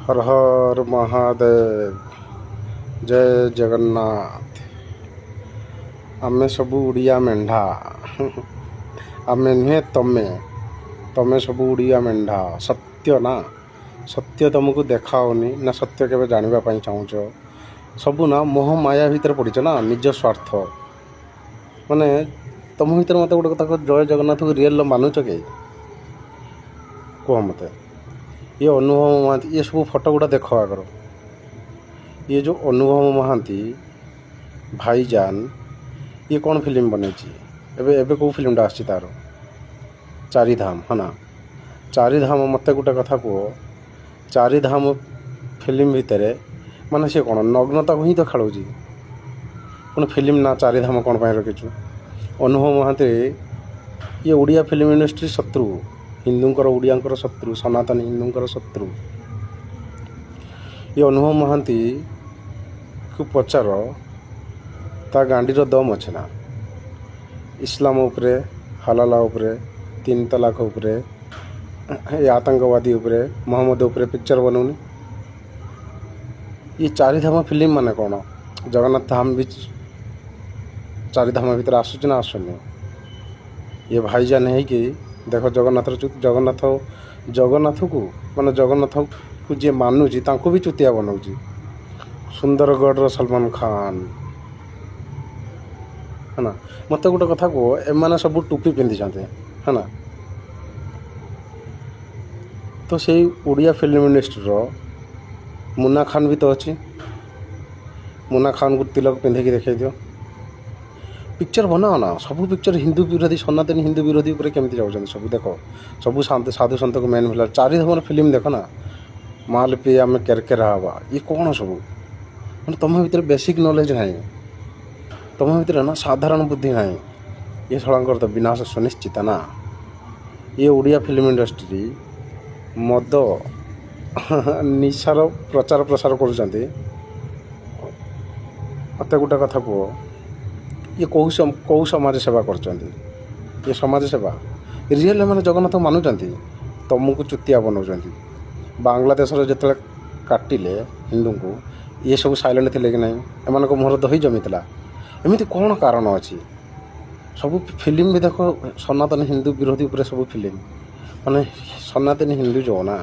हर हर महादेव। जय जगन्नाथ। आमे सबू उड़िया मेंढा आमे नुहे तमे तमे सबू उड़िया मेंढा। सत्य ना सत्य तुमको देखाओनी ना सत्य केवे जानिबा पई चाहूच। सबू ना मोह माया भीतर पड़ीच ना निज स्वार्थ माने तुम भीतर मत गोटे कथा जय जगन्नाथ को रियल मानुच के कह मत ये अनुभव महांती ये सब फोटो गुड़ा देख आगर ये जो अनुभव महांती भाईजान ये कौन फिल्म बन एबे कौ फिल्मटा आसी तार चारिधाम है ना। चारिधाम मत गोटे कथा कह चारिधाम फिल्म भितर माने सी कौन नग्नता को ही तो खेल पुणी फिल्म ना चारिधाम कौन पर रखीचु। अनुभव महांती ये ओडिया फिल्म इंडस्ट्री शत्रु हिंदूंकर ओडियांकर शत्रु सनातन हिंदूंकर शत्रु। ये अनुभव महांती को पचार ता गांडीर दम अच्छे ना इस्लाम उपरे हलाला उपरे 3 तलाक उपरे ये आतंकवादी उपरे मोहम्मद उपरे पिक्चर बनौनी। ये चारिधाम फिल्म माने कौन जगन्नाथ धाम भी चारिधाम भीतर आसूच ना आसुनी। ये भाईजान है कि देख जगन्नाथ जगन्नाथ को माने जगन्नाथ को जी मानुची तांको भी चुतिया बनाऊँगी। सुंदरगढ़ सलमान खान है ना। मत गोटे कथा कह एम सब टोपी पिंधि है ना। तो से ओडिया फिल्म इंडस्ट्री मुन्ना खान भी तो अच्छी। मुन्ना खान को तिलक पिंधे देखा दियो पिक्चर बनाओ ना। सब पिक्चर हिंदू विरोधी सनातन हिंदू विरोधी उपर केमती जाऊँ सब देख सब साधु सत को मेन फिल्म चारिधाम फिल्म देख ना माल पी आम केरकेरा हवा ये कौन सब मैंने तुम भर बेसिक नॉलेज ना तुम भर ना साधारण बुद्धि ना ये सड़कर तो विनाश सुनिश्चित ना। ये ओडिया फिल्म इंडस्ट्री मद निशार प्रचार प्रसार कर मत गोटे कथा कह ये कौ समाज सेवा कर समाज सेवा रियल मैंने जगन्नाथ मानुंट तुमको चुतिया बनाऊँ। बांग्लादेश जो काटिले हिंदू को ये सब साइलेंट थे कि नहीं एम मुहर दही जमीला एमती कौन कारण अच्छी। सब फिल्म भी देख सनातन हिंदू विरोधी उपर सब फिल्म माने सनातन हिंदू जो ना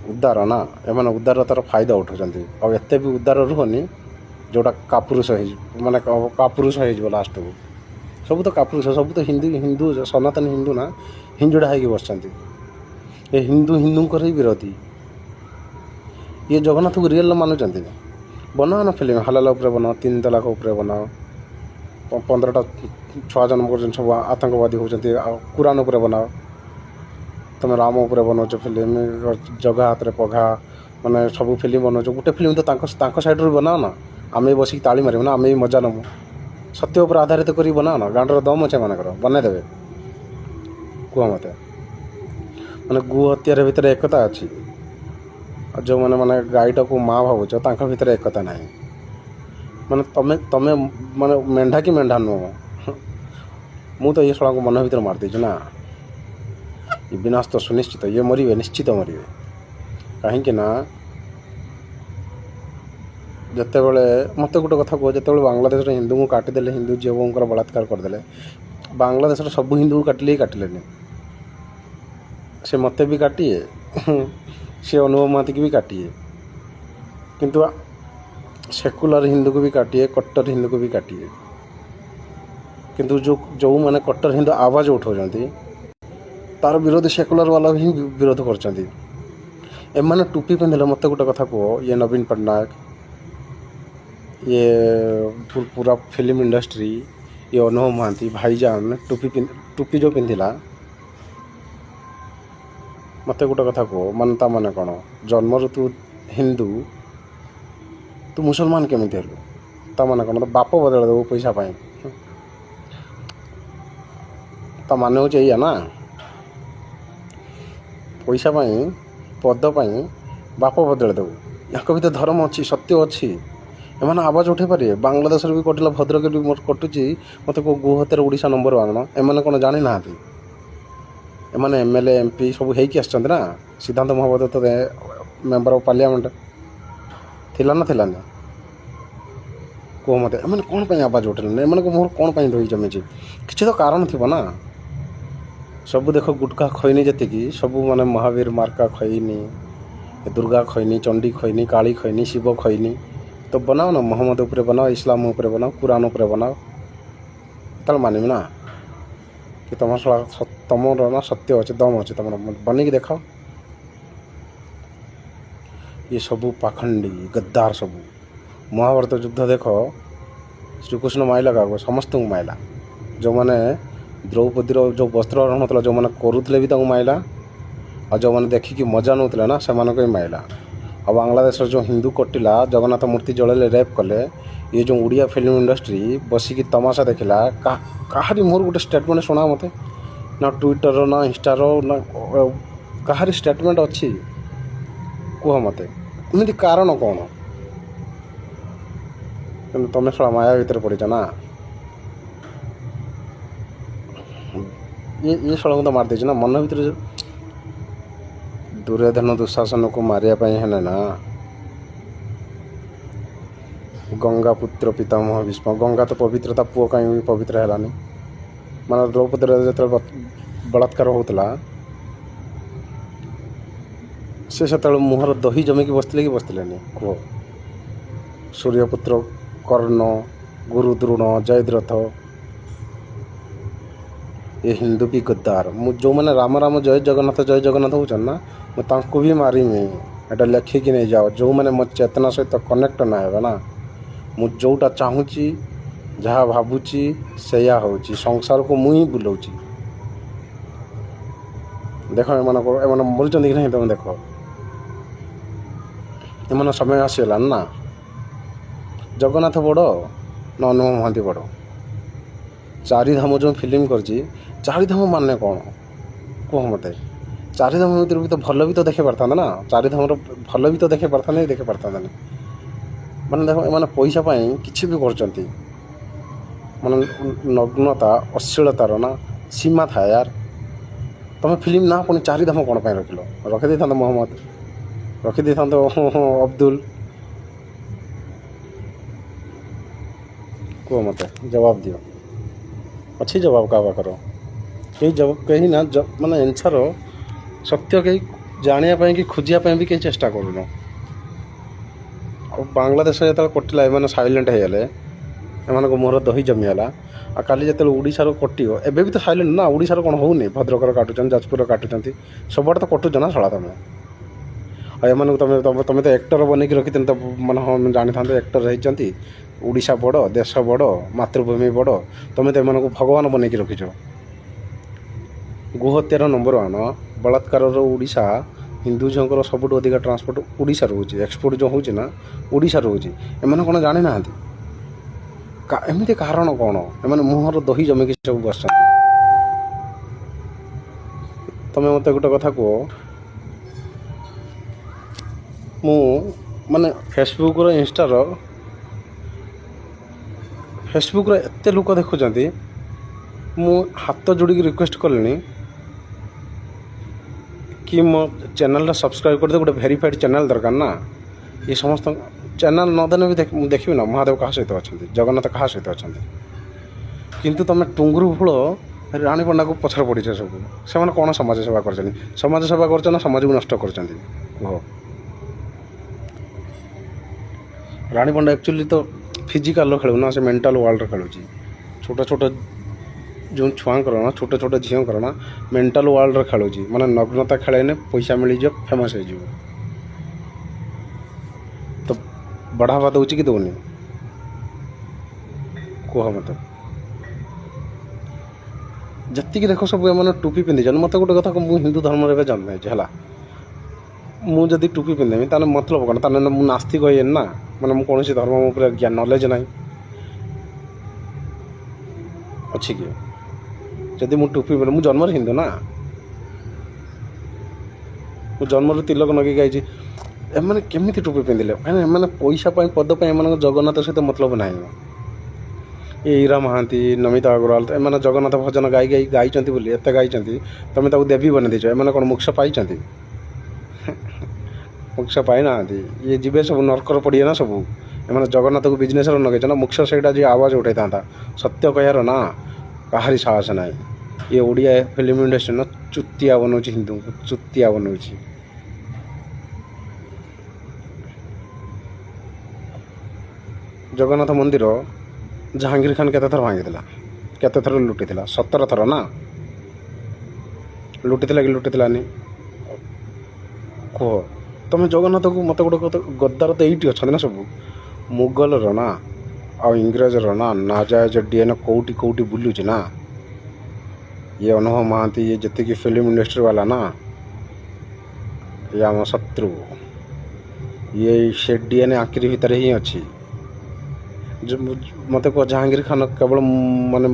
उदार ना एम उदार तार फायदा उठाऊँ और एत भी उदार रुहनी जोटा कापुरुष माने कापुरुष हो लास्ट को सब तो कापुरुष सब तो हिंदू हिंदू सनातन हिंदू ना हिंजुड़ा हो बस ये हिंदू हिंदूंकर ही विरोधी। ये जगन्नाथ को रियल मानुंट बनाओ ना फिल्म हलाला उपरे बनाओ 3 तलाक उपरे बनाओ 15टा छुआ जन्म कर सब आतंकवादी होती कुरान उपरे बनाओ तुम राम उपरे बनाओ फिल्म जगह हाथ में पघा माने सब फिल्म बनाओ गोटे फिल्म तो सैड रू बनाओ ना आमे बसिक ताली मारे ना आमे मजा नमु सत्य उपर आधारित कर बनाओ ना गांडर दम अच्छे मानकर बनईदेवे कह मत मैंने गु हत्यार भितर एकता अच्छी जो मैंने माने गाईटा को माँ भावुच भीतर एकता ना माने तमे तमे माने मेंढा कि मेंढा नुह मु तो ये शला को मन भीतर मारदेच ना ये विनाश तो सुनिश्चित ये मरवे निश्चित मरवे कहीं ना जिते बड़े मत गोटे कथा कह जो बांग्लादेश हिंदू को काटिदे हिंदू झील बलात्कार करदे बांग्लादेश सब हिंदू को काटिले ही काटिले से मत भी काटिए से अनुभव महांती की भी काटिए किंतु सेकुलर हिंदू को भी काटिए कट्टर हिंदू को भी काटिए किंतु जो माने कट्टर हिंदू आवाज उठाऊँ तार विरोध सेकुलर वाला ही विरोध कर एम टोपी पिंधे मत गोटे कथा कह ये नवीन पट्टनायक ये पूरा फिल्म इंडस्ट्री ये अनुभव महांती भाईजान टोपी जो पिंधिला मत गोटे कथा कह मानता माने कौन जन्मर तू हिंदू तू मुसलमान केमिति हेलु ता माने कौन बाप बदल देव पैसा पाई ता माने हो या ना पैसा पाई पद पाई बाप बदल देव या भी तो धर्म अच्छी सत्य अच्छी एम आवाज उठे पारे बांग्लादेश भी कटिला भद्रक भी कटुची मत को गु हत्यार ओडिशा नंबर 1 एम कौन जानी ना एम एमएलए एमपी सब होना सिद्धांत महापात्र तो ମେମ୍ବର ଅଫ୍ ପାର୍ଲିଆମେଣ୍ଟ ଥିଲା ନା ଥିଲାନି? କୁହ ମୋତେ ଏମାନେ କ'ଣ ପାଇଁ ଆବାଜ ଉଠେଇଲେନି? ଏମାନଙ୍କ ମୁହଁରୁ କ'ଣ ପାଇଁ ଦହି ଜମିଛି? କିଛି ତ କାରଣ ଥିବ ନା। ସବୁ ଦେଖ ଗୁଟକା ଖଇନି ଯେତିକି ସବୁ ମାନେ ମହାବୀର ମାର୍କା ଖଇନି, ଦୁର୍ଗା ଖଇନି, ଚଣ୍ଡୀ ଖଇନି, କାଳୀ ଖଇନି, ଶିବ ଖଇନି ତ ବନାଅ ନା। ମହମ୍ମଦ ଉପରେ ବନାଅ, ଇସଲାମ ଉପରେ ବନାଅ, କୁରାନ ଉପରେ ବନାଅ, ତାହେଲେ ମାନିବି ନା କି ତମର ନା ସତ୍ୟ ଅଛି, ଦମ ଅଛି ତମର, ବନେଇକି ଦେଖାଅ। ଇଏ ସବୁ ପାଖଣ୍ଡୀ ଗଦ୍ଦାର ସବୁ। ମହାଭାରତ ଯୁଦ୍ଧ ଦେଖ, ଶ୍ରୀକୃଷ୍ଣ ମାଇଲା କାହାକୁ? ସମସ୍ତଙ୍କୁ ମାଇଲା। ଯେଉଁମାନେ ଦ୍ରୌପଦୀର ଯେଉଁ ବସ୍ତ୍ର ହରଣ ହେଉଥିଲା, ଯେଉଁମାନେ କରୁଥିଲେ ବି ତାଙ୍କୁ ମାଇଲା, ଆଉ ଯେଉଁମାନେ ଦେଖିକି ମଜା ନେଉଥିଲେ ନା ସେମାନଙ୍କୁ ବି ମାଇଲା। ଆଉ ବାଂଲାଦେଶର ଯେଉଁ ହିନ୍ଦୁ କଟିଲା, ଜଗନ୍ନାଥ ମୂର୍ତ୍ତି ଜଳେଇଲେ, ରେପ୍ କଲେ, ଇଏ ଯେଉଁ ଓଡ଼ିଆ ଫିଲ୍ମ ଇଣ୍ଡଷ୍ଟ୍ରି ବସିକି ତମାସା ଦେଖିଲା, କାହାରି ମୁହଁରୁ ଗୋଟେ ଷ୍ଟେଟମେଣ୍ଟ ଶୁଣା ମୋତେ? ନା ଟ୍ୱିଟର, ନା ଇନଷ୍ଟାର, ନା କାହାରି ଷ୍ଟେଟମେଣ୍ଟ ଅଛି? କୁହ ମୋତେ ଏମିତି କାରଣ କ'ଣ? କିନ୍ତୁ ତମେ ଶଳା ମାୟା ଭିତରେ ପଡ଼ିଛ ନା। ଇଏ ଶଳାଙ୍କୁ ତ ମାରିଦେଇଛି ନା ମନ ଭିତରେ। ଦୁର୍ୟୋଧନ ଦୁଃଶାସନକୁ ମାରିବା ପାଇଁ ହେଲେ ନା ଗଙ୍ଗା ପୁତ୍ର ପିତାମହ ଭୀଷ୍ମ। ଗଙ୍ଗା ତ ପବିତ୍ର, ତା ପୁଅ କାହିଁକି ପବିତ୍ର ହେଲାନି? ମାନେ ଦ୍ରୌପଦୀର ଯେତେବେଳେ ବଳାତ୍କାର ହେଉଥିଲା, ସେ ସେତେବେଳେ ମୁହଁର ଦହି ଜମିକି ବସିଥିଲେ କି ବସିଥିଲେନି? କୁହ। ସୂର୍ଯ୍ୟପୁତ୍ର କର୍ଣ୍ଣ, ଗୁରୁ ଦ୍ରୋଣ, ଜୟଦ୍ରଥ, ଏ ହିନ୍ଦୁ ବି ଗଦ୍ଦାର। ମୁଁ ଯେଉଁମାନେ ରାମ ରାମ ଜୟ ଜଗନ୍ନାଥ ହେଉଛନ୍ତି ନା, ମୁଁ ତାଙ୍କୁ ବି ମାରିମି। ଏଇଟା ଲେଖିକି ନେଇଯାଅ। ଯେଉଁମାନେ ମୋ ଚେତନା ସହିତ କନେକ୍ଟ ନା ହେବେ ନା, ମୁଁ ଯେଉଁଟା ଚାହୁଁଛି, ଯାହା ଭାବୁଛି ସେଇଆ ହେଉଛି। ସଂସାରକୁ ମୁଁ ହିଁ ବୁଲଉଛି। ଦେଖ ଏମାନେ ମରୁଛନ୍ତି କି ନାହିଁ ତୁମେ ଦେଖ। ଏମାନେ ସମୟ ଆସିଗଲାଣି ନା। ଜଗନ୍ନାଥ ବଡ଼ ନା ଅନୁଭବ ମହାନ୍ତି ବଡ଼? ଚାରିଧାମ ଯେଉଁ ଫିଲ୍ମ କରିଛି, ଚାରିଧାମ ମାନେ କ'ଣ କୁହ ମୋତେ? ଚାରିଧାମ ଭିତରୁ ବି ତ ଭଲ ବି ତ ଦେଖେଇ ପାରିଥାନ୍ତା ନା। ଚାରିଧାମର ଭଲ ବି ତ ଦେଖେଇ ପାରିଥାନ୍ତେ, ଦେଖେଇ ପାରିଥାନ୍ତାନି। ମାନେ ଦେଖ ଏମାନେ ପଇସା ପାଇଁ କିଛି ବି କରୁଛନ୍ତି। ମାନେ ନଗ୍ନତା, ଅଶ୍ଳୀଳତାର ନା ସୀମା ଥାଏ ୟାର। ତୁମେ ଫିଲ୍ମ ନା ପୁଣି ଚାରିଧାମ କ'ଣ ପାଇଁ ରଖିଲ? ରଖିଦେଇଥାନ୍ତ ମହମ୍ମଦ, ରଖିଦେଇଥାନ୍ତ ଅବଦୁଲ। କୁହ ମୋତେ, ଜବାବ ଦିଅ। ଅଛି ଜବାବ କାହା ପାଖର? କେହି ନା ମାନେ ଏନ୍ସର ସତ୍ୟ କେହି ଜାଣିବା ପାଇଁ କି ଖୋଜିବା ପାଇଁ ବି କେହି ଚେଷ୍ଟା କରୁନ। ଆଉ ବାଂଲାଦେଶ ଯେତେବେଳେ କଟିଲା, ଏମାନେ ସାଇଲେଣ୍ଟ ହେଇଗଲେ, ଏମାନଙ୍କ ମୁହଁର ଦହି ଜମିଗଲା। ଆଉ କାଲି ଯେତେବେଳେ ଓଡ଼ିଶାର କଟିବ, ଏବେ ବି ତ ସାଇଲେଣ୍ଟ ନା। ଓଡ଼ିଶାର କ'ଣ ହେଉନି? ଭଦ୍ରକର କାଟୁଛନ୍ତି, ଯାଜପୁରର କାଟୁଛନ୍ତି, ସବୁଆଡ଼େ ତ କଟୁଛ ନା ଶଳା ତମେ। ଆଉ ଏମାନଙ୍କୁ ତମେ ତ ଆକ୍ଟର ବନେଇକି ରଖିଥାନ୍ତ। ମାନେ ହଁ ଜାଣିଥାନ୍ତ ଆକ୍ଟର ହେଇଛନ୍ତି, ଓଡ଼ିଶା ବଡ଼, ଦେଶ ବଡ଼, ମାତୃଭୂମି ବଡ଼। ତମେ ତ ଏମାନଙ୍କୁ ଭଗବାନ ବନେଇକି ରଖିଛ। ଗୋହତ୍ୟାର ନମ୍ବର 1 ବଳାତ୍କାରର ଓଡ଼ିଶା। ହିନ୍ଦୁ ଝିଅଙ୍କର ସବୁଠୁ ଅଧିକା ଟ୍ରାନ୍ସପୋର୍ଟ ଓଡ଼ିଶାରୁ ହେଉଛି, ଏକ୍ସପୋର୍ଟ ଯେଉଁ ହେଉଛି ନା ଓଡ଼ିଶାରୁ ହେଉଛି। ଏମାନେ କ'ଣ ଜାଣିନାହାନ୍ତି? ଏମିତି କାରଣ କ'ଣ? ଏମାନେ ମୁହଁର ଦହି ଜମିକି ସବୁ ବସିଛନ୍ତି। ତମେ ମୋତେ ଗୋଟେ କଥା କୁହ, ମୁଁ ମାନେ ଫେସବୁକ୍ର ଏତେ ଲୋକ ଦେଖୁଛନ୍ତି, ମୁଁ ହାତ ଯୋଡ଼ିକି ରିକ୍ୱେଷ୍ଟ କଲିଣି କି ମୋ ଚ୍ୟାନେଲଟା ସବସ୍କ୍ରାଇବ୍ କରିଦେ। ଗୋଟେ ଭେରିଫାଇଡ଼୍ ଚ୍ୟାନେଲ୍ ଦରକାର ନା। ଏ ସମସ୍ତ ଚ୍ୟାନେଲ୍ ନଦେଲେ ବି ମୁଁ ଦେଖିବି ନା ମହାଦେବ କାହା ସହିତ ଅଛନ୍ତି, ଜଗନ୍ନାଥ କାହା ସହିତ ଅଛନ୍ତି। କିନ୍ତୁ ତୁମେ ଟୁଙ୍ଗୁରୁ ଫୁଳ ରାଣୀ ପଣ୍ଡାକୁ ପଛରେ ପଡ଼ିଛ ସବୁ। ସେମାନେ କ'ଣ ସମାଜ ସେବା କରିଛନ୍ତି? ସମାଜ ସେବା କରୁଛ ନା ସମାଜକୁ ନଷ୍ଟ କରୁଛନ୍ତି? କୁହ। ରାଣୀ ପଣ୍ଡା ଆକ୍ଚୁଆଲି ତ ଫିଜିକାଲ୍ର ଖେଳୁ ନା, ସେ ମେଣ୍ଟାଲ୍ ୱାର୍ଲଡ଼ର ଖେଳୁଛି। ଛୋଟ ଛୋଟ ଯେଉଁ ଛୁଆଙ୍କର ନା, ଛୋଟ ଛୋଟ ଝିଅଙ୍କର ନା ମେଣ୍ଟାଲ୍ ୱାର୍ଲଡ଼ର ଖେଳୁଛି। ମାନେ ନଗ୍ନତା ଖେଳେଇନେ ପଇସା ମିଳିଯିବ, ଫେମସ୍ ହେଇଯିବ। ତ ବଢ଼ାବା ଦେଉଛି କି ଦେଉନି? କୁହ ମୋତେ। ଯେତିକି ଦେଖ ସବୁ ଏମାନେ ଟୋପି ପିନ୍ଧିଛନ୍ତି। ମୋତେ ଗୋଟେ କଥା, ମୁଁ ହିନ୍ଦୁ ଧର୍ମରେ ଏବେ ଜନ୍ମ ହେଇଛି ହେଲା। ମୁଁ ଯଦି ଟୋପି ପିନ୍ଧିବି ତାହେଲେ ମତଲବ କ'ଣ? ତାହେଲେ ମୁଁ ନାସ୍ତିକ ହେଇନି ନା। ମାନେ ମୁଁ କୌଣସି ଧର୍ମ ଉପରେ ନଲେଜ୍ ନାହିଁ ଅଛି କି? ଯଦି ମୁଁ ଟୋପି ପିନ୍ଧେ, ମୁଁ ଜନ୍ମରେ ହିନ୍ଦୁ ନା। ମୁଁ ଜନ୍ମରୁ ତିଲକ ଲଗେଇକି ଆଇଛି। ଏମାନେ କେମିତି ଟୋପି ପିନ୍ଧିଲେ? ଏମାନେ ପଇସା ପାଇଁ, ପଦ ପାଇଁ ଏମାନଙ୍କ ଜଗନ୍ନାଥ ସହିତ ମତଲବ ନାହିଁ। ଏ ଇରା ମହାନ୍ତି, ନମିତା ଅଗ୍ରୱାଲ, ଏମାନେ ଜଗନ୍ନାଥ ଭଜନ ଗାଇଛନ୍ତି ବୋଲି ଏତେ ଗାଇଛନ୍ତି, ତୁମେ ତାକୁ ଦେବୀ ବନେଇ ଦେଇଛ। ଏମାନେ କ'ଣ ମୋକ୍ଷ ପାଇଛନ୍ତି? ମୋକ୍ଷ ପାଇନାହାନ୍ତି। ଇଏ ଯିବେ ସବୁ ନର୍କର ପଡ଼ିବେ ନା ସବୁ। ଏମାନେ ଜଗନ୍ନାଥକୁ ବିଜନେସ୍ରେ ଲଗେଇଛ ନା। ମୁଖ୍ୟ ସେଇଟା ଯିଏ ଆୱାଜ ଉଠାଇଥାନ୍ତା ସତ୍ୟ କହିବାର ନା କାହାରି ସାହସ ନାହିଁ। ଇଏ ଓଡ଼ିଆ ଫିଲ୍ମ ଇଣ୍ଡଷ୍ଟ୍ରି ନା ଚୁତିଆ ବନଉଛି, ହିନ୍ଦୁଙ୍କୁ ଚୁତିଆ ବନଉଛି। ଜଗନ୍ନାଥ ମନ୍ଦିର ଜାହାଙ୍ଗୀର ଖାନ୍ କେତେ ଥର ଭାଙ୍ଗିଥିଲା, କେତେ ଥର ଲୁଟିଥିଲା? 17 ଥର ନା। ଲୁଟିଥିଲା କି ଲୁଟିଥିଲାନି କୁହ? ତୁମେ ଜଗନ୍ନାଥକୁ ମୋତେ ଗୋଟେ କଥା, ଗଦ୍ଦାର ତ ଏଇଠି ଅଛନ୍ତି ନା ସବୁ। ମୁଗଲର ନା ଆଉ ଇଂରେଜର ନା ନାଜାୟଜ ଡିଏନ୍ଏ କେଉଁଠି କେଉଁଠି ବୁଲୁଛି ନା। ଇଏ ଅନୁଭବ ମହାନ୍ତି, ଇଏ ଯେତିକି ଫିଲ୍ମ ଇଣ୍ଡଷ୍ଟ୍ରି ବାଲା ନା, ଇଏ ଆମ ଶତ୍ରୁ। ଇଏ ସେ ଡିଏନ୍ଏ ଆଙ୍କିରି ଭିତରେ ହିଁ ଅଛି। ମୋତେ କୁହ, ଜାହାଙ୍ଗୀର ଖାନ୍ କେବଳ ମାନେ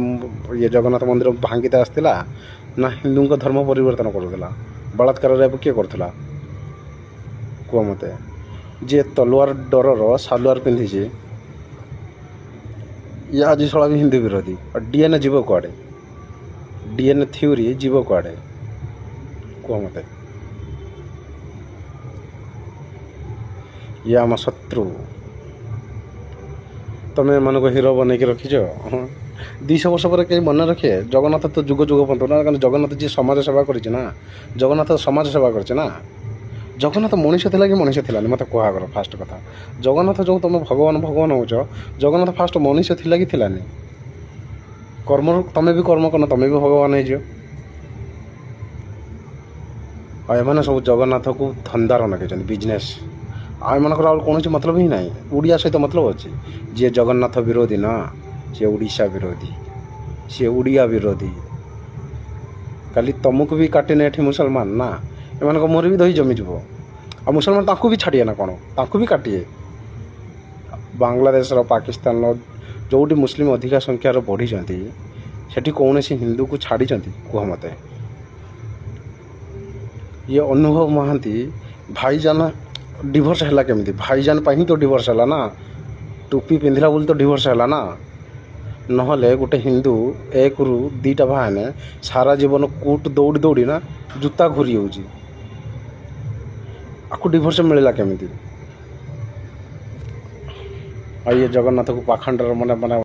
ଇଏ ଜଗନ୍ନାଥ ମନ୍ଦିର ଭାଙ୍ଗିତେ ଆସିଥିଲା ନା ହିନ୍ଦୁଙ୍କ ଧର୍ମ ପରିବର୍ତ୍ତନ କରୁଥିଲା? ବଳାତ୍କାର ରେପ୍ କିଏ କରୁଥିଲା କୁହ ମୋତେ? ଯିଏ ତଲୱାର ଡରର ସାଲୱାର ପିନ୍ଧିଛି ଇଏ ଆଜି ଶଳା ବି ହିନ୍ଦୁ ବିରୋଧୀ। ଆଉ ଡିଏନ୍ଏ ଯିବ କୁଆଡ଼େ? ଡିଏନ୍ଏ ଥିଓରି ଯିବ କୁଆଡ଼େ କୁହ ମୋତେ? ଇଏ ଆମ ଶତ୍ରୁ। ତୁମେ ଏମାନଙ୍କୁ ହିରୋ ବନେଇକି ରଖିଛ। 200 ବର୍ଷ ପରେ କେହି ମନେ ରଖେ? ଜଗନ୍ନାଥ ତ ଯୁଗ ଯୁଗ ପର୍ଯ୍ୟନ୍ତ ନା, କାରଣ ଜଗନ୍ନାଥ ଯିଏ ସମାଜ ସେବା କରିଛି ନା, ଜଗନ୍ନାଥ ସମାଜ ସେବା କରିছে ନା। ଜଗନ୍ନାଥ ମଣିଷ ଥିଲା କି ମଣିଷ ଥିଲାନି ମୋତେ କୁହାଗର? ଫାଷ୍ଟ କଥା, ଜଗନ୍ନାଥ ଯେଉଁ ତୁମେ ଭଗବାନ ଭଗବାନ ହେଉଛ, ଜଗନ୍ନାଥ ଫାଷ୍ଟ ମଣିଷ ଥିଲା କି ଥିଲାନି? କର୍ମରୁ ତୁମେ ବି କର୍ମ କର, ତୁମେ ବି ଭଗବାନ ହେଇଯିବ। ଆଉ ଏମାନେ ସବୁ ଜଗନ୍ନାଥକୁ ଧନ୍ଦାର ଲଗେଇଛନ୍ତି, ବିଜନେସ୍। ଆଉ ଏମାନଙ୍କର ଆଉ କୌଣସି ମତଲବ ହିଁ ନାହିଁ। ଓଡ଼ିଆ ସହିତ ମତଲବ ଅଛି। ଯିଏ ଜଗନ୍ନାଥ ବିରୋଧୀ ନା, ସିଏ ଓଡ଼ିଶା ବିରୋଧୀ, ସିଏ ଓଡ଼ିଆ ବିରୋଧୀ। କାଲି ତୁମକୁ ବି କାଟିନେ ଏଠି ମୁସଲମାନ ନା, ଏମାନଙ୍କ ମୋର ବି ଦହି ଜମିଯିବ। ଆଉ ମୁସଲମାନ ତାଙ୍କୁ ବି ଛାଡ଼ିବେ ନା କ'ଣ? ତାଙ୍କୁ ବି କାଟିବେ। ବାଂଲାଦେଶର, ପାକିସ୍ତାନର ଯେଉଁଠି ମୁସଲିମ ଅଧିକା ସଂଖ୍ୟାର ବଢ଼ିଛନ୍ତି ସେଠି କୌଣସି ହିନ୍ଦୁକୁ ଛାଡ଼ିଛନ୍ତି କୁହ ମୋତେ? ଇଏ ଅନୁଭବ ମହାନ୍ତି ଭାଇଜାନ ଡିଭୋର୍ସ ହେଲା କେମିତି? ଭାଇଜାନ ପାଇଁ ହିଁ ତ ଡିଭୋର୍ସ ହେଲା ନା। ଟୋପି ପିନ୍ଧିଲା ବୋଲି ତ ଡିଭୋର୍ସ ହେଲା ନା। ନହେଲେ ଗୋଟେ ହିନ୍ଦୁ 1ରୁ 2ଟା ବାହା ହେନେ ସାରା ଜୀବନ କୋର୍ଟ ଦୌଡ଼ି ଦୌଡ଼ି ନା ଜୁତା ଘୁରି ହେଉଛି। ଆକୁ ଡିଭୋର୍ସ ମିଳିଲା କେମିତି? ଆଉ ଇଏ ଜଗନ୍ନାଥକୁ ପାଖଣ୍ଡର ମାନେ ମାନେ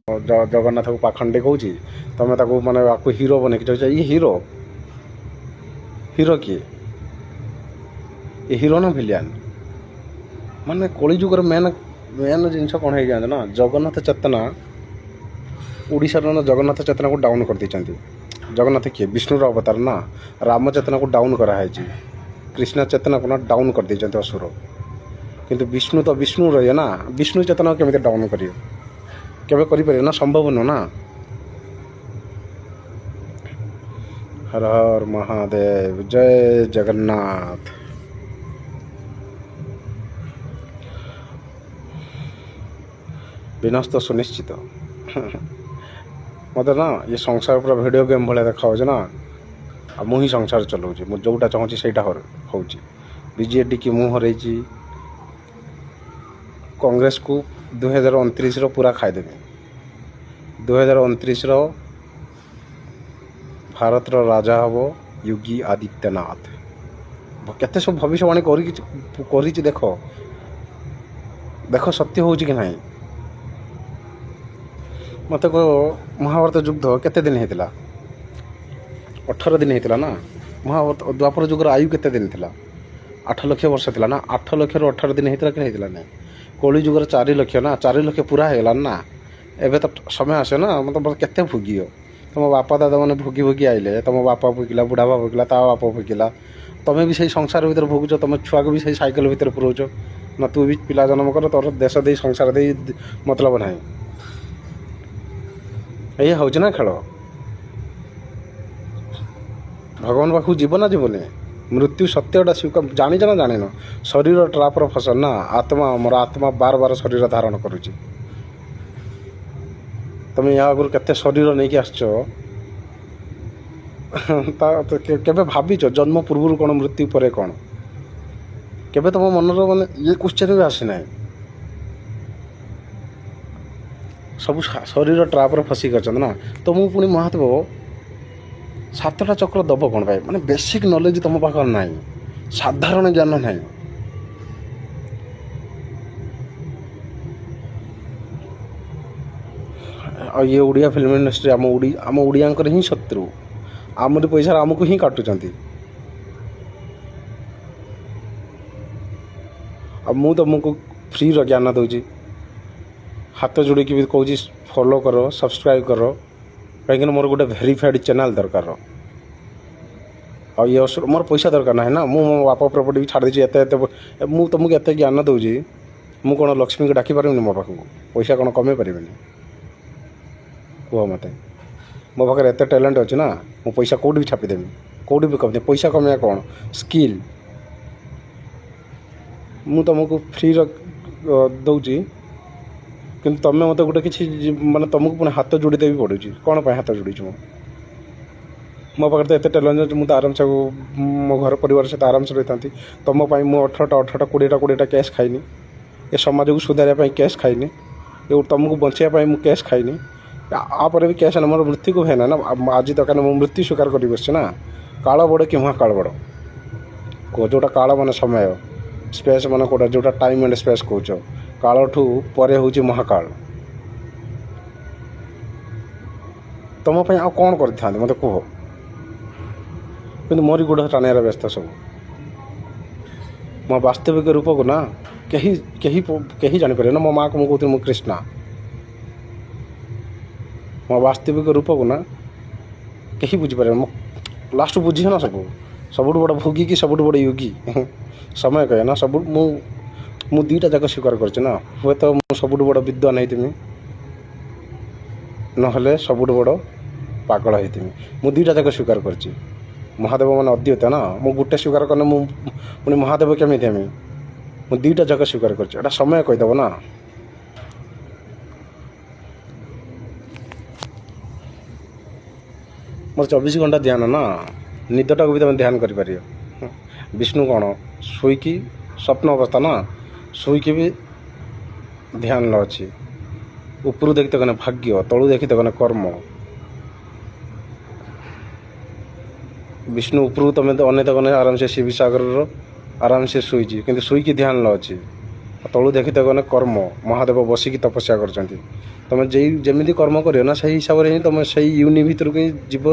ଜଗନ୍ନାଥକୁ ପାଖଣ୍ଡେ କହୁଛି। ତୁମେ ତାକୁ ମାନେ ଆକୁ ହିରୋ ବନେଇକି ଯାଉଛ। ଇଏ ହିରୋ? ହିରୋ କିଏ? ଏ ହିରୋ ନା ଭିଲିଆନ୍? ମାନେ କଳିଯୁଗର ମେନ୍ ଜିନିଷ କ'ଣ ହେଇଯାଆନ୍ତି ନା, ଜଗନ୍ନାଥ ଚେତନା। ଓଡ଼ିଶାର ନା ଜଗନ୍ନାଥ ଚେତନାକୁ ଡାଉନ୍ କରିଦେଇଛନ୍ତି। ଜଗନ୍ନାଥ କିଏ? ବିଷ୍ଣୁର ଅବତାର ନା। ରାମ ଚେତନାକୁ ଡାଉନ୍ କରାହେଇଛି। କୃଷ୍ଣ ଚେତନାକୁ ନା ଡାଉନ୍ କରିଦେଇଛନ୍ତି ଅସୁର। କିନ୍ତୁ ବିଷ୍ଣୁ ତ ବିଷ୍ଣୁ ରହିବେ ନା। ବିଷ୍ଣୁ ଚେତନାକୁ କେମିତି ଡାଉନ୍ କରିବେ? କେବେ କରିପାରିବେ ନା? ସମ୍ଭବ ନୁହଁ ନା। ହର ହର ମହାଦେବ, ଜୟ ଜଗନ୍ନାଥ। ବିନାଶ ତ ସୁନିଶ୍ଚିତ। ମୋତେ ନା ଏ ସଂସାର ପୁରା ଭିଡ଼ିଓ ଗେମ୍ ଭଳିଆ ଦେଖାହେଉଛି ନା। ଆଉ ମୁଁ ହିଁ ସଂସାର ଚଲାଉଛି। ମୁଁ ଯେଉଁଟା ଚାହୁଁଛି ସେଇଟା ହେଉଛି। ବିଜେଡ଼ିକି ମୁଁ ହରେଇଛି, କଂଗ୍ରେସକୁ 2029ର ପୁରା ଖାଇଦେବି। 2029ର ଭାରତର ରାଜା ହେବ ଯୋଗୀ ଆଦିତ୍ୟନାଥ। କେତେ ସବୁ ଭବିଷ୍ୟବାଣୀ କରିଛି ଦେଖ। ଦେଖ ସତ୍ୟ ହେଉଛି କି ନାହିଁ। ମୋତେ କହ, ମହାଭାରତ ଯୁଦ୍ଧ କେତେ ଦିନ ହେଇଥିଲା? 18 ଦିନ ହେଇଥିଲା ନା। ମହାଭାରତ ଦ୍ୱାପର ଯୁଗର ଆୟୁ କେତେ ଦିନ ଥିଲା? 8 ଲକ୍ଷ ବର୍ଷ ଥିଲା ନା। 8 ଲକ୍ଷରୁ 18 ଦିନ ହେଇଥିଲା କି ହେଇଥିଲା ନାହିଁ? କଳି ଯୁଗର 4 ଲକ୍ଷ ନା। 4 ଲକ୍ଷ ପୁରା ହେଇଗଲାନି ନା। ଏବେ ତ ସମୟ ଆସେ ନା, ମୋତେ କେତେ ଭୋଗିବ? ତୁମ ବାପା ଦାଦା ମାନେ ଭୋଗି ଭୋଗି ଆଇଲେ। ତୁମ ବାପା ଭୋଗିଲା, ବୁଢ଼ା ବାପା ଭୋଗିଲା, ତା ବାପା ଭୋଗିଲା। ତୁମେ ବି ସେଇ ସଂସାର ଭିତରେ ଭୋଗୁଛ। ତୁମ ଛୁଆକୁ ବି ସେଇ ସାଇକେଲ ଭିତରେ ପୁରଉଛ ନା। ତୁ ବି ପିଲା ଜନ୍ମ କର, ତୋର ଦେଶ ଦେଇ ସଂସାର ଦେଇ ମତଲବ ନାହିଁ। ଏଇଆ ହେଉଛି ନା ଖେଳ। ଭଗବାନ ପାଖକୁ ଯିବ ନା ଯିବନି? ମୃତ୍ୟୁ ସତ୍ୟଟା ଜାଣିଛ ନା ଜାଣିନ? ଶରୀର ଟ୍ରାପ୍ର ଫସଲ ନା। ଆତ୍ମା, ମୋର ଆତ୍ମା ବାର ବାର ଶରୀର ଧାରଣ କରୁଛି। ତୁମେ ୟା ଆଗରୁ କେତେ ଶରୀର ନେଇକି ଆସିଛ? କେବେ ଭାବିଛ ଜନ୍ମ ପୂର୍ବରୁ କ'ଣ, ମୃତ୍ୟୁ ପରେ କ'ଣ? କେବେ ତୁମ ମନର ମାନେ ଇଏ କ୍ୱେଶ୍ଚନ୍ ବି ଆସିନାହିଁ। ସବୁ ଶରୀର ଟ୍ରାପ୍ରେ ଫସିକି ଅଛନ୍ତି ନା। ତୁମକୁ ପୁଣି ମହାତ୍ମ 7ଟା ଚକ୍ର ଦେବ କ'ଣ ପାଇଁ? ମାନେ ବେସିକ୍ ନଲେଜ୍ ତୁମ ପାଖରେ ନାହିଁ, ସାଧାରଣ ଜ୍ଞାନ ନାହିଁ। ଆଉ ଇଏ ଓଡ଼ିଆ ଫିଲ୍ମ ଇଣ୍ଡଷ୍ଟ୍ରି ଆମ ଓଡ଼ିଆଙ୍କର ହିଁ ଶତ୍ରୁ। ଆମରି ପଇସାରେ ଆମକୁ ହିଁ କାଟୁଛନ୍ତି। ଆଉ ମୁଁ ତୁମକୁ ଫ୍ରିର ଜ୍ଞାନ ଦେଉଛି, ହାତ ଯୋଡ଼ିକି ବି କହୁଛି ଫଲୋ କର, ସବସ୍କ୍ରାଇବ୍ କର, କାହିଁକିନା ମୋର ଗୋଟେ ଭେରିଫାଇଡ଼୍ ଚ୍ୟାନେଲ୍ ଦରକାର। ଆଉ ଇଏ ମୋର ପଇସା ଦରକାର ନାହିଁ ନା। ମୁଁ ମୋ ବାପ ପ୍ରପର୍ଟି ବି ଛାଡ଼ି ଦେଇଛି। ଏତେ ମୁଁ ତୁମକୁ ଏତେ ଜ୍ଞାନ ଦେଉଛି, ମୁଁ କ'ଣ ଲକ୍ଷ୍ମୀକୁ ଡାକି ପାରିବିନି ମୋ ପାଖକୁ? ପଇସା କ'ଣ କମେଇ ପାରିବିନି? କୁହ ମୋତେ। ମୋ ପାଖରେ ଏତେ ଟ୍ୟାଲେଣ୍ଟ ଅଛି ନା, ମୁଁ ପଇସା କେଉଁଠି ବି ଛାପିଦେବି, କେଉଁଠି ବି କମେଇ। ପଇସା କମେଇବା କ'ଣ ସ୍କିଲ୍। ମୁଁ ତୁମକୁ ଫ୍ରିର ଦେଉଛି, କିନ୍ତୁ ତୁମେ ମୋତେ ଗୋଟେ କିଛି ମାନେ ତୁମକୁ ପୁଣି ହାତ ଯୋଡ଼ି ଦେବି ପଡ଼ୁଛି। କ'ଣ ପାଇଁ ହାତ ଯୋଡ଼ିଛି ମୁଁ? ମୋ ପାଖରେ ତ ଏତେ ଟ୍ୟାଲେଣ୍ଟ ଅଛି, ମୁଁ ତ ଆରାମସେ ମୋ ଘର ପରିବାର ସହିତ ଆରାମସେ ରହିଥାନ୍ତି। ତୁମ ପାଇଁ ମୁଁ 18ଟା 20ଟା କ୍ୟାସ୍ ଖାଇନି। ଏ ସମାଜକୁ ସୁଧାରିବା ପାଇଁ କ୍ୟାସ୍ ଖାଇନି। ତୁମକୁ ବଞ୍ଚାଇବା ପାଇଁ ମୁଁ କ୍ୟାସ୍ ଖାଇନି। ଆପରେ ବି କ୍ୟାସ୍ ହେଲେ ମୋର ମୃତ୍ୟୁକୁ ହୁଏ ନା। ଆଜି ଦରକାର ମୁଁ ମୃତ୍ୟୁ ସ୍ୱୀକାର କରି ବସିଛି ନା। କାଳ ବଡ଼ କି ମହାକାଳ ବଡ଼ କୁହ? ଯେଉଁଟା କାଳ ମାନେ ସମୟ, ସ୍ପେସ୍ ମାନେ କେଉଁଟା, ଯେଉଁଟା ଟାଇମ୍ ଆଣ୍ଡ ସ୍ପେସ୍ କହୁଛ, କାଳଠୁ ପରେ ହେଉଛି ମହାକାଳ। ତୁମ ପାଇଁ ଆଉ କ'ଣ କରିଥାନ୍ତି ମୋତେ କୁହ? କିନ୍ତୁ ମୋରି ଗୋଡ଼ ଟାଣିବାର ବ୍ୟସ୍ତ ସବୁ। ମୋ ବାସ୍ତବିକ ରୂପକୁ ନା କେହି କେହି କେହି ଜାଣିପାରିବେ ନା। ମୋ ମାଆକୁ ମୁଁ କହୁଥିଲି ମୁଁ କ୍ରିଷ୍ଣା। ମୋ ବାସ୍ତବିକ ରୂପକୁ ନା କେହି ବୁଝିପାରିବେ। ମୁଁ ଲାଷ୍ଟ ବୁଝିବ ନା ସବୁଠୁ ବଡ଼ ଭୋଗୀ କି ସବୁଠୁ ବଡ଼ ୟୋଗୀ ସମୟ କହେ ନା। ମୁଁ ଦୁଇଟା ଯାକ ସ୍ୱୀକାର କରିଛି ନା। ହୁଏତ ମୁଁ ସବୁଠୁ ବଡ଼ ବିଦ୍ୱାନ ହେଇଥିମି, ନହେଲେ ସବୁଠୁ ବଡ଼ ପାଗଳ ହେଇଥିମି। ମୁଁ ଦୁଇଟା ଯାକ ସ୍ୱୀକାର କରିଛି। ମହାଦେବ ମାନେ ଅଦ୍ୱୈତ ନା। ମୁଁ ଗୋଟେ ସ୍ୱୀକାର କଲେ ମୁଁ ପୁଣି ମହାଦେବ କେମିତି ହେମି? ମୁଁ ଦୁଇଟା ଯାକ ସ୍ୱୀକାର କରିଛି। ଏଇଟା ସମୟ କହିଦେବ ନା। ମୋର 24 ଘଣ୍ଟା ଧ୍ୟାନ ନା। ନିଦଟାକୁ ବି ତୁମେ ଧ୍ୟାନ କରିପାରିବ। ବିଷ୍ଣୁ କ'ଣ ଶୋଇକି ସ୍ୱପ୍ନ ଅବସ୍ଥା ନା, ଶୋଇକି ବି ଧ୍ୟାନ ଅଛି। ଉପରୁ ଦେଖିତେ ଗଲେ ଭାଗ୍ୟ, ତଳୁ ଦେଖିତେ ଗଲେ କର୍ମ। ବିଷ୍ଣୁ ଉପରକୁ ତୁମେ ଅନେକ ଗଲେ ଆରାମସେ ଶିବ ସାଗରର ଆରାମସେ ଶୋଇଛି, କିନ୍ତୁ ଶୋଇକି ଧ୍ୟାନ ଅଛି। ତଳୁ ଦେଖିତେ ଗଲେ କର୍ମ, ମହାଦେବ ବସିକି ତପସ୍ୟା କରିଛନ୍ତି। ତୁମେ ଯେମିତି କର୍ମ କରିବ ନା, ସେଇ ହିସାବରେ ହିଁ ତୁମେ ସେଇ ୟୁନି ଭିତରକୁ ହିଁ ଯିବ।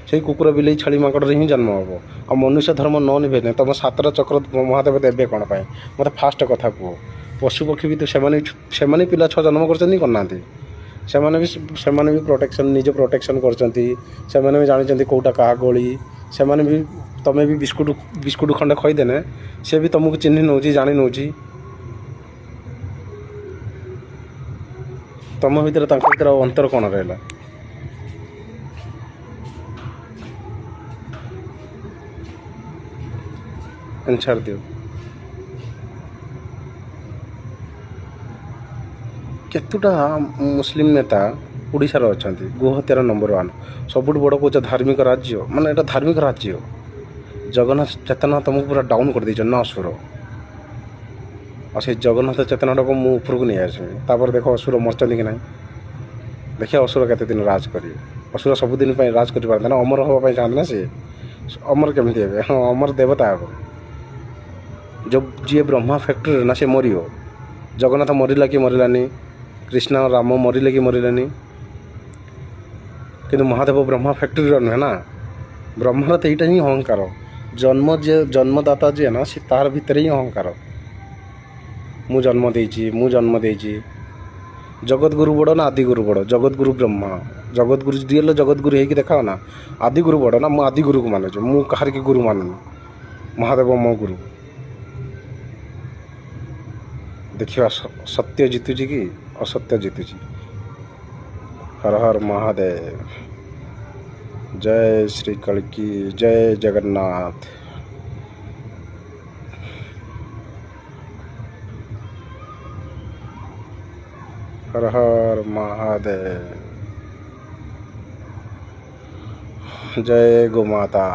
ସେଇ କୁକୁର ବିଲେଇ ଛେଳି ମାଙ୍କଡ଼ରେ ହିଁ ଜନ୍ମ ହେବ। ଆଉ ମନୁଷ୍ୟ ଧର୍ମ ନ ନିଭେନେ ତୁମ 7ଟା ଚକ୍ର ମହାଦେବ ଦେବେ କ'ଣ ପାଇଁ? ମୋତେ ଫାଷ୍ଟ କଥା କୁହ। ପଶୁପକ୍ଷୀ ବି ତ ସେମାନେ ପିଲା ଛୁଆ ଜନ୍ମ କରିଛନ୍ତି କରିନାହାନ୍ତି? ସେମାନେ ବି ପ୍ରୋଟେକ୍ସନ୍, ନିଜେ ପ୍ରୋଟେକ୍ସନ୍ କରୁଛନ୍ତି। ସେମାନେ ବି ଜାଣିଛନ୍ତି କେଉଁଟା କାହା ଗଳି। ସେମାନେ ବି, ତୁମେ ବି ବିସ୍କୁଟ ଖଣ୍ଡେ ଖୋଇଦେନେ ସେ ବି ତୁମକୁ ଚିହ୍ନି ନେଉଛି, ଜାଣି ନେଉଛି। ତୁମ ଭିତରେ ତାଙ୍କ ଭିତରେ ଆଉ ଅନ୍ତର କ'ଣ ରହିଲା? ଆନ୍ସର୍ ଦିଅ। କେତେଟା ମୁସଲିମ ନେତା ଓଡ଼ିଶାର ଅଛନ୍ତି? ଗୋହତ୍ୟାର ନମ୍ବର 1। ସବୁଠୁ ବଡ଼ କହୁଛ ଧାର୍ମିକ ରାଜ୍ୟ, ମାନେ ଏଇଟା ଧାର୍ମିକ ରାଜ୍ୟ। ଜଗନ୍ନାଥ ଚେତନା ତୁମକୁ ପୁରା ଡାଉନ୍ କରିଦେଇଛ ନା ଅସୁର। ଆଉ ସେଇ ଜଗନ୍ନାଥ ଚେତନାଟାକୁ ମୁଁ ଉପରକୁ ନେଇ ଆସିବି। ତାପରେ ଦେଖ ଅସୁର ମରିଛନ୍ତି କି ନାହିଁ। ଦେଖିବା ଅସୁର କେତେ ଦିନ ରାଜ କରିବେ। ଅସୁର ସବୁଦିନ ପାଇଁ ରାଜ କରିପାରନ୍ତି ନା। ଅମର ହେବା ପାଇଁ ଚାହାନ୍ତି ନା। ସେ ଅମର କେମିତି ହେବେ? ହଁ, ଅମର ଦେବତା ହେବ। ଯିଏ ବ୍ରହ୍ମା ଫ୍ୟାକ୍ଟ୍ରିରେ ନା, ସେ ମରିବ। ଜଗନ୍ନାଥ ମରିଲା କି ମରିଲାନି, କୃଷ୍ଣ ରାମ ମରିଲେ କି ମରିଲେନି, କିନ୍ତୁ ମହାଦେବ ବ୍ରହ୍ମା ଫ୍ୟାକ୍ଟ୍ରିର ନୁହେଁ ନା। ବ୍ରହ୍ମାର ତ ଏଇଟା ହିଁ ଅହଙ୍କାର। ଜନ୍ମଦାତା ଯିଏ ନା, ସେ ତାହାର ଭିତରେ ହିଁ ଅହଙ୍କାର। ମୁଁ ଜନ୍ମ ଦେଇଛି। ଜଗତଗୁରୁ ବଡ଼ ନା ଆଦିଗୁରୁ ବଡ଼? ଜଗତଗୁରୁ ବ୍ରହ୍ମା। ଜଗତଗୁରୁ ରିଏଲ୍ ଜଗତଗୁରୁ ହେଇକି ଦେଖାଅ ନା। ଆଦିଗୁରୁ ବଡ଼ ନା? ମୁଁ ଆଦିଗୁରୁକୁ ମାନୁଛି। ମୁଁ କାହାରିକି ଗୁରୁ ମାନୁନି। ମହାଦେବ ମୋ ଗୁରୁ। ଦେଖିବା ସତ୍ୟ ଜିତୁଛି କି ଅସତ୍ୟ ଜିତୁଛି। ହର ହର ମହାଦେବ। ଜୟ ଶ୍ରୀ କଳ୍କି, ଜୟ ଜଗନ୍ନାଥ। हर हर महादेव। जय गो माता।